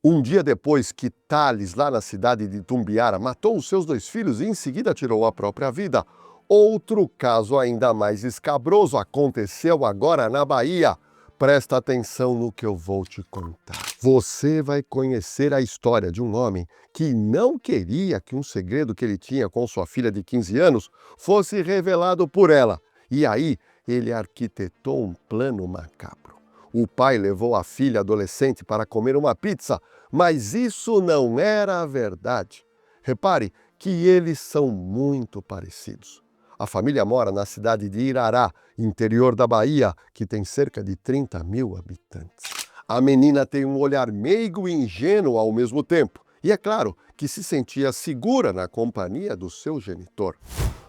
Um dia depois que Tales, lá na cidade de Tumbiara, matou os seus 2 filhos e em seguida tirou a própria vida, outro caso ainda mais escabroso aconteceu agora na Bahia. Presta atenção no que eu vou te contar. Você vai conhecer a história de um homem que não queria que um segredo que ele tinha com sua filha de 15 anos fosse revelado por ela. E aí ele arquitetou um plano macabro. O pai levou a filha adolescente para comer uma pizza, mas isso não era a verdade. Repare que eles são muito parecidos. A família mora na cidade de Irará, interior da Bahia, que tem cerca de 30 mil habitantes. A menina tem um olhar meigo e ingênuo ao mesmo tempo. E é claro que se sentia segura na companhia do seu genitor.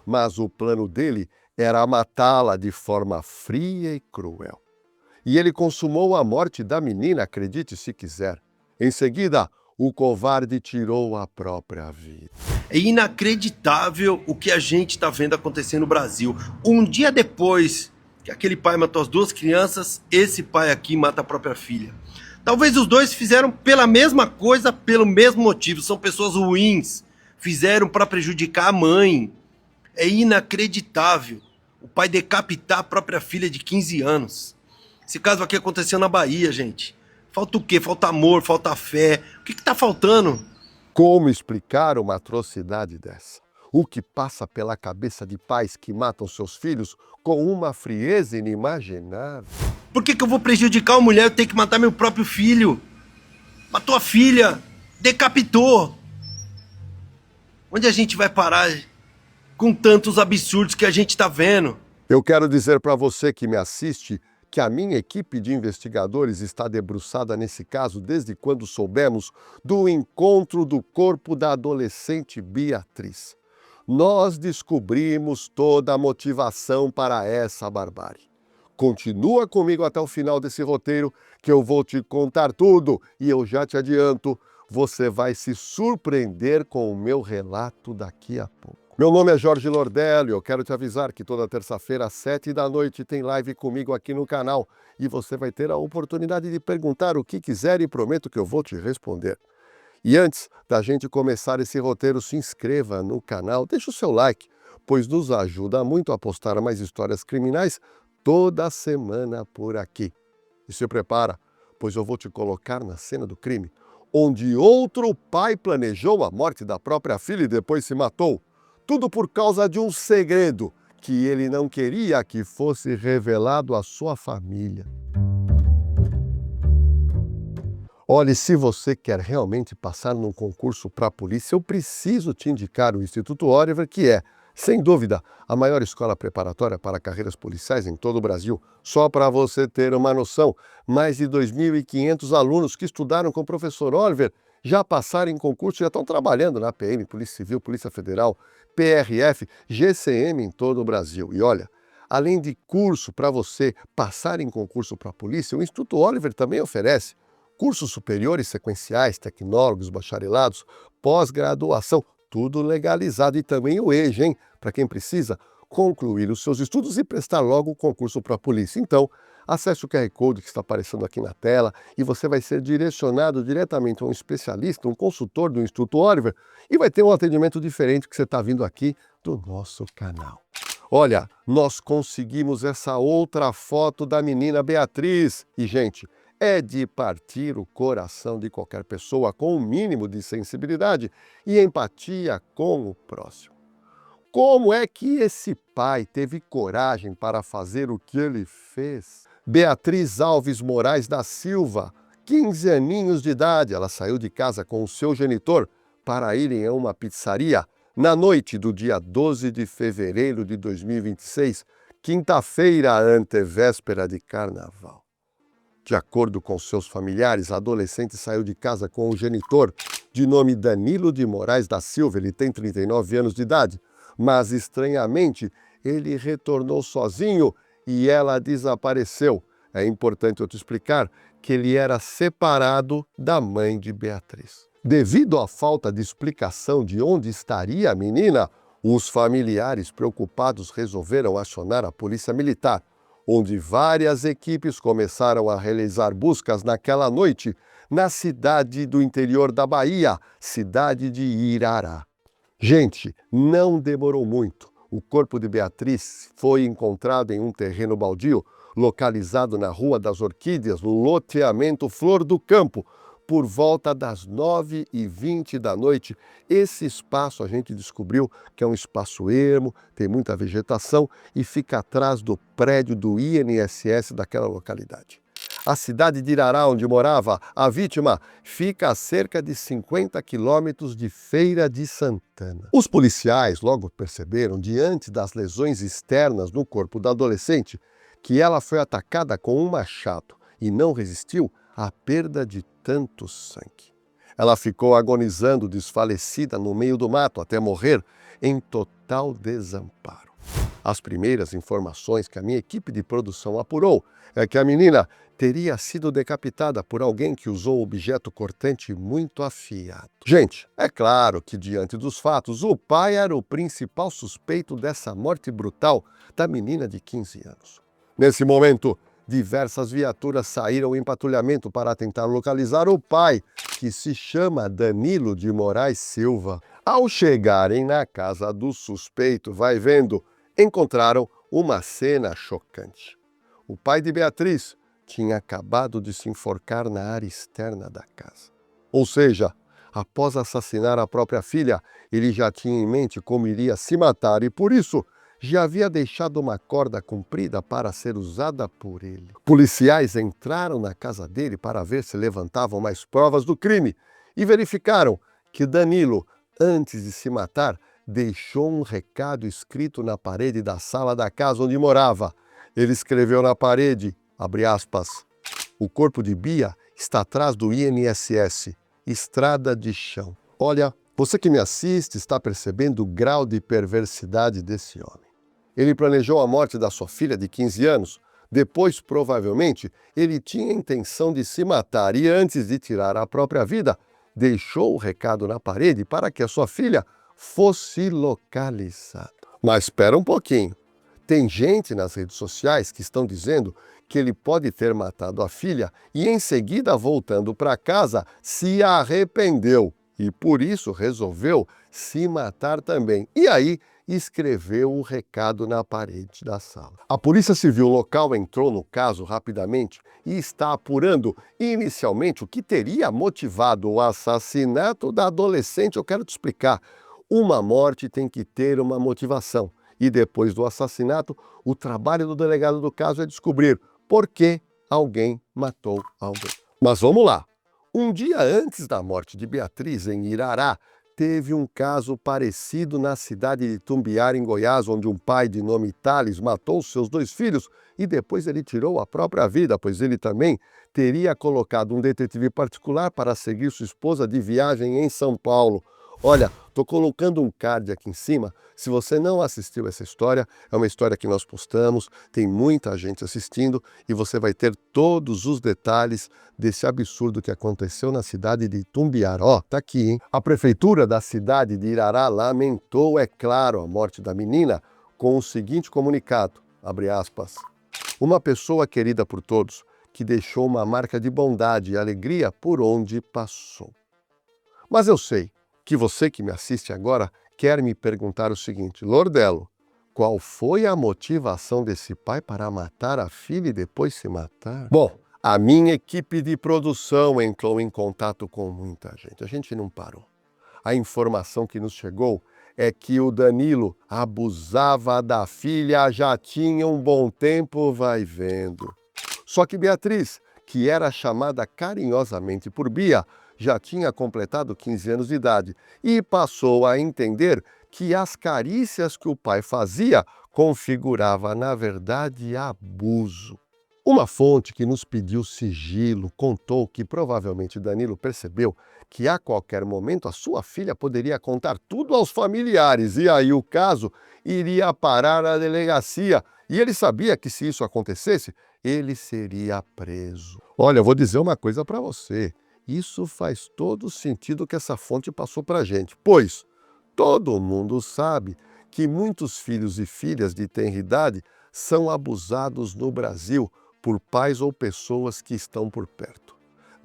Mas o plano dele era matá-la de forma fria e cruel. E ele consumou a morte da menina, acredite se quiser. Em seguida, o covarde tirou a própria vida. É inacreditável o que a gente está vendo acontecer no Brasil. Um dia depois que aquele pai matou as 2 crianças, esse pai aqui mata a própria filha. Talvez os 2 fizeram pela mesma coisa, pelo mesmo motivo. São pessoas ruins. Fizeram para prejudicar a mãe. É inacreditável o pai decapitar a própria filha de 15 anos. Esse caso aqui aconteceu na Bahia, gente. Falta o quê? Falta amor, falta fé. O que está faltando? Como explicar uma atrocidade dessa? O que passa pela cabeça de pais que matam seus filhos com uma frieza inimaginável? Por que eu vou prejudicar uma mulher e ter que matar meu próprio filho? Matou a filha, decapitou. Onde a gente vai parar com tantos absurdos que a gente está vendo? Eu quero dizer para você que me assiste que a minha equipe de investigadores está debruçada nesse caso desde quando soubemos do encontro do corpo da adolescente Beatriz. Nós descobrimos toda a motivação para essa barbárie. Continua comigo até o final desse roteiro que eu vou te contar tudo e eu já te adianto, você vai se surpreender com o meu relato daqui a pouco. Meu nome é Jorge Lordelli, eu quero te avisar que toda terça-feira às 7 da noite tem live comigo aqui no canal e você vai ter a oportunidade de perguntar o que quiser e prometo que eu vou te responder. E antes da gente começar esse roteiro, se inscreva no canal, deixa o seu like, pois nos ajuda muito a postar mais histórias criminais toda semana por aqui. E se prepara, pois eu vou te colocar na cena do crime, onde outro pai planejou a morte da própria filha e depois se matou. Tudo por causa de um segredo que ele não queria que fosse revelado à sua família. Olha, se você quer realmente passar num concurso para a polícia, eu preciso te indicar o Instituto Oliver, que é, sem dúvida, a maior escola preparatória para carreiras policiais em todo o Brasil. Só para você ter uma noção, mais de 2.500 alunos que estudaram com o professor Oliver já passaram em concurso e já estão trabalhando na PM, Polícia Civil, Polícia Federal, PRF, GCM em todo o Brasil. E olha, além de curso para você passar em concurso para a polícia, o Instituto Oliver também oferece cursos superiores sequenciais, tecnólogos, bacharelados, pós-graduação, tudo legalizado. E também o EJA, hein? Para quem precisa concluir os seus estudos e prestar logo o concurso para a polícia. Então, acesse o QR Code que está aparecendo aqui na tela e você vai ser direcionado diretamente a um especialista, um consultor do Instituto Oliver e vai ter um atendimento diferente que você está vindo aqui do nosso canal. Olha, nós conseguimos essa outra foto da menina Beatriz e, gente, é de partir o coração de qualquer pessoa com um mínimo de sensibilidade e empatia com o próximo. Como é que esse pai teve coragem para fazer o que ele fez? Beatriz Alves Moraes da Silva, 15 aninhos de idade, ela saiu de casa com o seu genitor para irem a uma pizzaria na noite do dia 12 de fevereiro de 2026, quinta-feira, antevéspera de carnaval. De acordo com seus familiares, a adolescente saiu de casa com o genitor, de nome Danilo de Moraes da Silva, ele tem 39 anos de idade, mas estranhamente ele retornou sozinho e ela desapareceu. É importante eu te explicar que ele era separado da mãe de Beatriz. Devido à falta de explicação de onde estaria a menina, os familiares preocupados resolveram acionar a polícia militar, onde várias equipes começaram a realizar buscas naquela noite na cidade do interior da Bahia, cidade de Irará. Gente, não demorou muito. O corpo de Beatriz foi encontrado em um terreno baldio, localizado na Rua das Orquídeas, no loteamento Flor do Campo, por volta das 9h20 da noite. Esse espaço a gente descobriu que é um espaço ermo, tem muita vegetação e fica atrás do prédio do INSS daquela localidade. A cidade de Irará, onde morava a vítima, fica a cerca de 50 quilômetros de Feira de Santana. Os policiais logo perceberam, diante das lesões externas no corpo da adolescente, que ela foi atacada com um machado e não resistiu à perda de tanto sangue. Ela ficou agonizando, desfalecida no meio do mato até morrer em total desamparo. As primeiras informações que a minha equipe de produção apurou é que a menina teria sido decapitada por alguém que usou objeto cortante muito afiado. Gente, é claro que diante dos fatos, o pai era o principal suspeito dessa morte brutal da menina de 15 anos. Nesse momento, diversas viaturas saíram em patrulhamento para tentar localizar o pai, que se chama Danilo de Moraes Silva. Ao chegarem na casa do suspeito, vai vendo, encontraram uma cena chocante. O pai de Beatriz tinha acabado de se enforcar na área externa da casa. Ou seja, após assassinar a própria filha, ele já tinha em mente como iria se matar e, por isso, já havia deixado uma corda comprida para ser usada por ele. Policiais entraram na casa dele para ver se levantavam mais provas do crime e verificaram que Danilo, antes de se matar, deixou um recado escrito na parede da sala da casa onde morava. Ele escreveu na parede, abre aspas, o corpo de Bia está atrás do INSS, estrada de chão. Olha, você que me assiste está percebendo o grau de perversidade desse homem. Ele planejou a morte da sua filha de 15 anos, depois, provavelmente, ele tinha a intenção de se matar e, antes de tirar a própria vida, deixou o recado na parede para que a sua filha fosse localizada. Mas espera um pouquinho. Tem gente nas redes sociais que estão dizendo que ele pode ter matado a filha e, em seguida, voltando para casa, se arrependeu e, por isso, resolveu se matar também. E aí, escreveu um recado na parede da sala. A Polícia Civil local entrou no caso rapidamente e está apurando inicialmente o que teria motivado o assassinato da adolescente. Eu quero te explicar. Uma morte tem que ter uma motivação. E depois do assassinato, o trabalho do delegado do caso é descobrir por que alguém matou alguém. Mas vamos lá. Um dia antes da morte de Beatriz, em Irará, teve um caso parecido na cidade de Tumbiara, em Goiás, onde um pai de nome Thales matou seus 2 filhos e depois ele tirou a própria vida, pois ele também teria colocado um detetive particular para seguir sua esposa de viagem em São Paulo. Olha, estou colocando um card aqui em cima. Se você não assistiu essa história, é uma história que nós postamos, tem muita gente assistindo e você vai ter todos os detalhes desse absurdo que aconteceu na cidade de Tumbiara. Ó, tá aqui, hein? A prefeitura da cidade de Irará lamentou, é claro, a morte da menina com o seguinte comunicado, abre aspas, uma pessoa querida por todos, que deixou uma marca de bondade e alegria por onde passou. Mas eu sei que você que me assiste agora quer me perguntar o seguinte, Lordelo, qual foi a motivação desse pai para matar a filha e depois se matar? Bom, a minha equipe de produção entrou em contato com muita gente, a gente não parou. A informação que nos chegou é que o Danilo abusava da filha já tinha um bom tempo, vai vendo. Só que Beatriz, que era chamada carinhosamente por Bia, já tinha completado 15 anos de idade e passou a entender que as carícias que o pai fazia configurava, na verdade, abuso. Uma fonte que nos pediu sigilo contou que provavelmente Danilo percebeu que a qualquer momento a sua filha poderia contar tudo aos familiares e aí o caso iria parar na delegacia. E ele sabia que se isso acontecesse, ele seria preso. Olha, eu vou dizer uma coisa para você. Isso faz todo o sentido que essa fonte passou para a gente, pois todo mundo sabe que muitos filhos e filhas de tenra idade são abusados no Brasil por pais ou pessoas que estão por perto.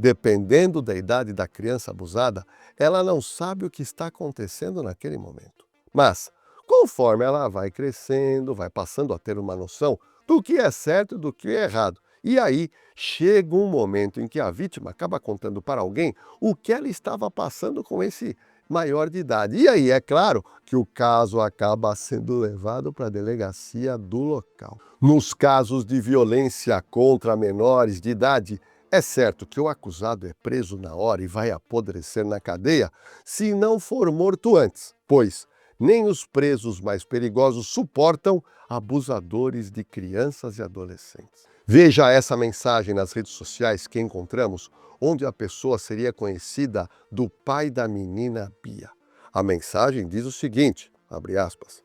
Dependendo da idade da criança abusada, ela não sabe o que está acontecendo naquele momento. Mas, conforme ela vai crescendo, vai passando a ter uma noção do que é certo e do que é errado. E aí chega um momento em que a vítima acaba contando para alguém o que ela estava passando com esse maior de idade. E aí é claro que o caso acaba sendo levado para a delegacia do local. Nos casos de violência contra menores de idade, é certo que o acusado é preso na hora e vai apodrecer na cadeia se não for morto antes, pois nem os presos mais perigosos suportam abusadores de crianças e adolescentes. Veja essa mensagem nas redes sociais que encontramos, onde a pessoa seria conhecida do pai da menina Bia. A mensagem diz o seguinte, abre aspas,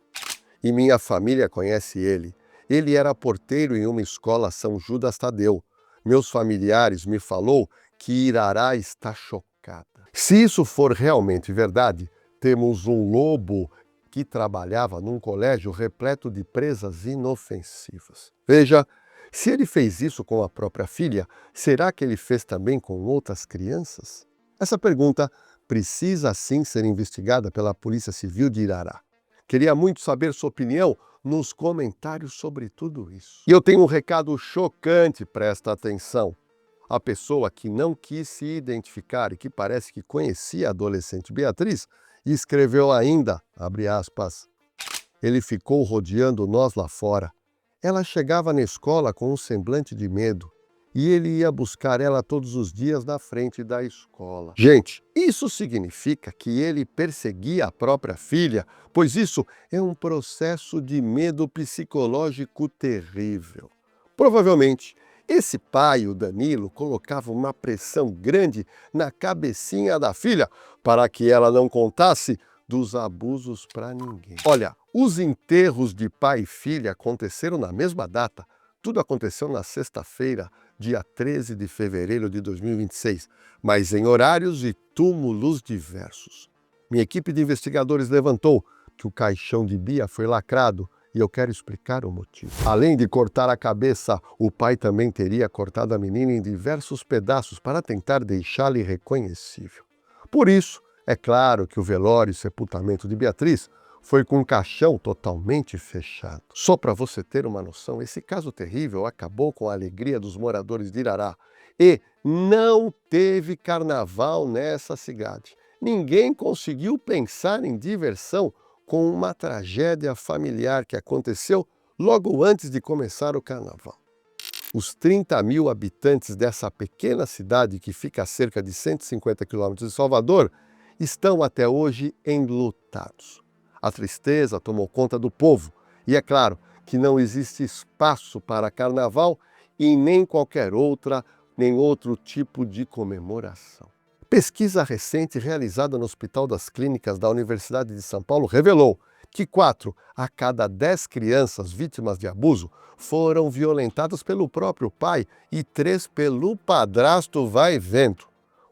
"E minha família conhece ele. Ele era porteiro em uma escola São Judas Tadeu. Meus familiares me falou que Irará está chocada." Se isso for realmente verdade, temos um lobo que trabalhava num colégio repleto de presas inofensivas. Veja, se ele fez isso com a própria filha, será que ele fez também com outras crianças? Essa pergunta precisa sim ser investigada pela Polícia Civil de Irará. Queria muito saber sua opinião nos comentários sobre tudo isso. E eu tenho um recado chocante, presta atenção. A pessoa que não quis se identificar e que parece que conhecia a adolescente Beatriz, escreveu ainda, abre aspas, "Ele ficou rodeando nós lá fora. Ela chegava na escola com um semblante de medo e ele ia buscar ela todos os dias na frente da escola." Gente, isso significa que ele perseguia a própria filha, pois isso é um processo de medo psicológico terrível. Provavelmente, esse pai, o Danilo, colocava uma pressão grande na cabecinha da filha para que ela não contasse dos abusos para ninguém. Olha, os enterros de pai e filha aconteceram na mesma data. Tudo aconteceu na sexta-feira, dia 13 de fevereiro de 2026, mas em horários e túmulos diversos. Minha equipe de investigadores levantou que o caixão de Bia foi lacrado e eu quero explicar o motivo. Além de cortar a cabeça, o pai também teria cortado a menina em diversos pedaços para tentar deixá-la irreconhecível. Por isso, é claro que o velório e sepultamento de Beatriz foi com um caixão totalmente fechado. Só para você ter uma noção, esse caso terrível acabou com a alegria dos moradores de Irará e não teve carnaval nessa cidade. Ninguém conseguiu pensar em diversão com uma tragédia familiar que aconteceu logo antes de começar o carnaval. Os 30 mil habitantes dessa pequena cidade, que fica a cerca de 150 quilômetros de Salvador, estão até hoje enlutados. A tristeza tomou conta do povo e é claro que não existe espaço para carnaval e nem outro tipo de comemoração. Pesquisa recente realizada no Hospital das Clínicas da Universidade de São Paulo revelou que 4 a cada 10 crianças vítimas de abuso foram violentadas pelo próprio pai e 3 pelo padrasto vai vendo.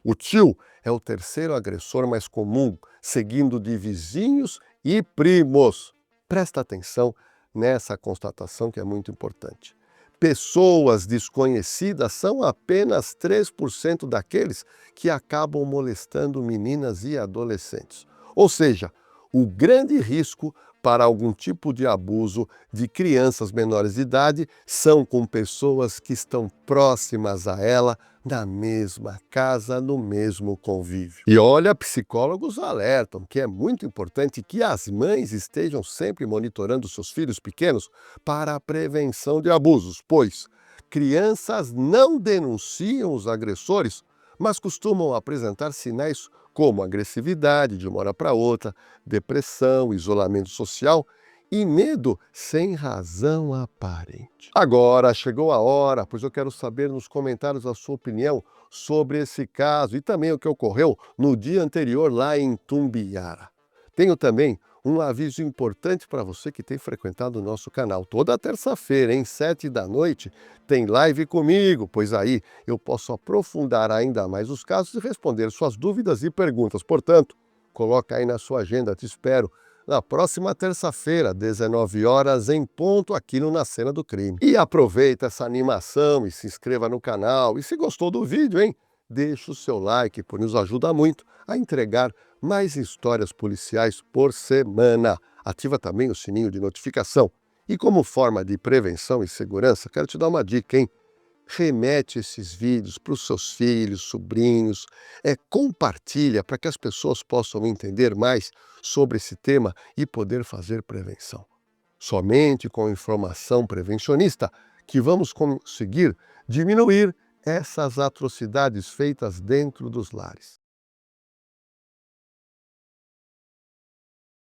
O tio é o terceiro agressor mais comum, seguindo de vizinhos e primos. Presta atenção nessa constatação que é muito importante. Pessoas desconhecidas são apenas 3% daqueles que acabam molestando meninas e adolescentes. Ou seja, o grande risco para algum tipo de abuso de crianças menores de idade são com pessoas que estão próximas a ela, na mesma casa, no mesmo convívio. E olha, psicólogos alertam que é muito importante que as mães estejam sempre monitorando seus filhos pequenos para a prevenção de abusos, pois crianças não denunciam os agressores, mas costumam apresentar sinais como agressividade de uma hora para outra, depressão, isolamento social e medo sem razão aparente. Agora chegou a hora, pois eu quero saber nos comentários a sua opinião sobre esse caso e também o que ocorreu no dia anterior lá em Tumbiara. Tenho também um aviso importante para você que tem frequentado o nosso canal. Toda terça-feira, em 7 da noite, tem live comigo, pois aí eu posso aprofundar ainda mais os casos e responder suas dúvidas e perguntas. Portanto, coloca aí na sua agenda, te espero na próxima terça-feira, 19 horas em ponto, aqui no Na Cena do Crime. E aproveita essa animação e se inscreva no canal. E se gostou do vídeo, deixa o seu like, pois nos ajuda muito a entregar mais histórias policiais por semana. Ativa também o sininho de notificação. E como forma de prevenção e segurança, quero te dar uma dica, hein? Remete esses vídeos para os seus filhos, sobrinhos, compartilha para que as pessoas possam entender mais sobre esse tema e poder fazer prevenção. Somente com informação prevencionista que vamos conseguir diminuir essas atrocidades feitas dentro dos lares.